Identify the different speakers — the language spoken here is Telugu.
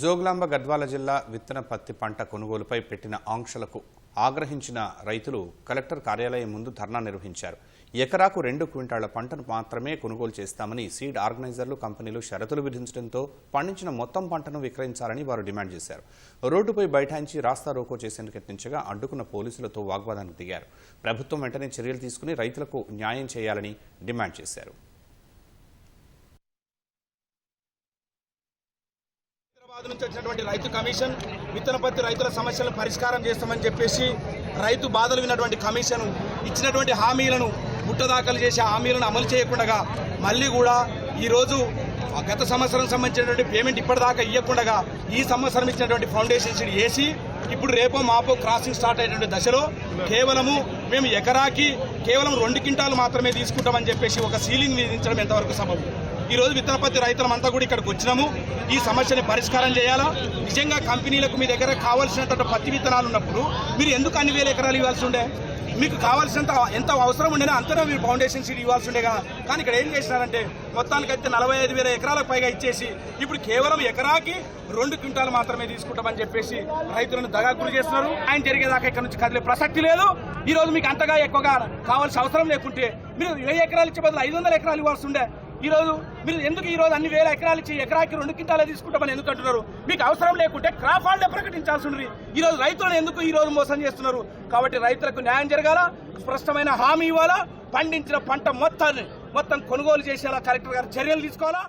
Speaker 1: జోగులాంబ గద్వాల జిల్లా విత్తన పత్తి పంట కొనుగోలుపై పెట్టిన ఆంక్షలకు ఆగ్రహించిన రైతులు కలెక్టర్ కార్యాలయం ముందు ధర్నా నిర్వహించారు. ఎకరాకు 2 క్వింటాళ్ల పంటను మాత్రమే కొనుగోలు చేస్తామని సీడ్ ఆర్గనైజర్లు కంపెనీలు షరతులు విధించడంతో పండించిన మొత్తం పంటను విక్రయించాలని వారు డిమాండ్ చేశారు. రోడ్డుపై బైఠాయించి రాస్తా రోకో చేసేందుకు యత్నించగా అడ్డుకున్న పోలీసులతో వాగ్వాదానికి దిగారు. ప్రభుత్వం వెంటనే చర్యలు తీసుకుని రైతులకు న్యాయం చేయాలని డిమాండ్ చేశారు.
Speaker 2: నుంచి వచ్చినటువంటి రైతు కమిషన్ విత్తన పత్తి రైతుల సమస్యలను పరిష్కారం చేస్తామని చెప్పేసి రైతు బాధలు విన్నటువంటి కమిషన్ ఇచ్చినటువంటి హామీలను ముట్టదాఖలు చేసే హామీలను అమలు చేయకుండా మళ్ళీ కూడా ఈరోజు గత సంవత్సరం సంబంధించినటువంటి పేమెంట్ ఇప్పటిదాకా ఇవ్వకుండా ఈ సంవత్సరం ఇచ్చినటువంటి ఫౌండేషన్ సీడ్ వేసి ఇప్పుడు రేపో మాపో క్రాసింగ్ స్టార్ట్ అయినటువంటి దశలో మేము ఎకరాకి కేవలం 2 క్వింటాలు మాత్రమే తీసుకుంటామని చెప్పేసి ఒక సీలింగ్ విధించడం ఎంతవరకు సబబు? ఈ రోజు విత్తన పత్తి రైతులమంతా కూడా ఇక్కడికి వచ్చినాము. ఈ సమస్యని పరిష్కారం చేయాలా? నిజంగా కంపెనీలకు మీ దగ్గర కావాల్సినటువంటి పత్తి విత్తనాలు ఉన్నప్పుడు మీరు ఎందుకు అన్ని వేల ఎకరాలు ఇవ్వాల్సి ఉండే? మీకు కావాల్సినంత ఎంత అవసరం ఉండేనా అంతనే మీరు ఫౌండేషన్ సీడ్ ఇవ్వాల్సి ఉండే కదా. కానీ ఇక్కడ ఏం చేసినారంటే మొత్తానికైతే 45,000 ఎకరాలకు పైగా ఇచ్చేసి ఇప్పుడు కేవలం ఎకరాకి 2 క్వింటాలు మాత్రమే తీసుకుంటామని చెప్పేసి రైతులను దగాకు గురి చేస్తున్నారు. ఆయన జరిగేదాకా ఇక్కడ నుంచి కదిలే ప్రసక్తి లేదు. ఈ రోజు మీకు అంతగా ఎక్కువగా కావాల్సిన అవసరం లేకుంటే మీరు 1000 ఎకరాలు ఇచ్చే బదులు 500 ఎకరాలు ఇవ్వాల్సి ఉండే. ఈ రోజు మీరు ఎందుకు ఈ రోజు అన్ని వేల ఎకరాలు ఇచ్చి ఎకరాకి 2 క్వింటాలే తీసుకుంటామని ఎందుకు అంటున్నారు? మీకు అవసరం లేకుంటే క్రాప్ హాలిడే ప్రకటించాల్సి ఉంది. ఈ రోజు రైతులను ఎందుకు ఈ రోజు మోసం చేస్తున్నారు? కాబట్టి రైతులకు న్యాయం జరగాల, స్పష్టమైన హామీ ఇవ్వాలా, పండించిన పంట మొత్తం కొనుగోలు చేసేలా కలెక్టర్ గారు చర్యలు తీసుకోవాలా.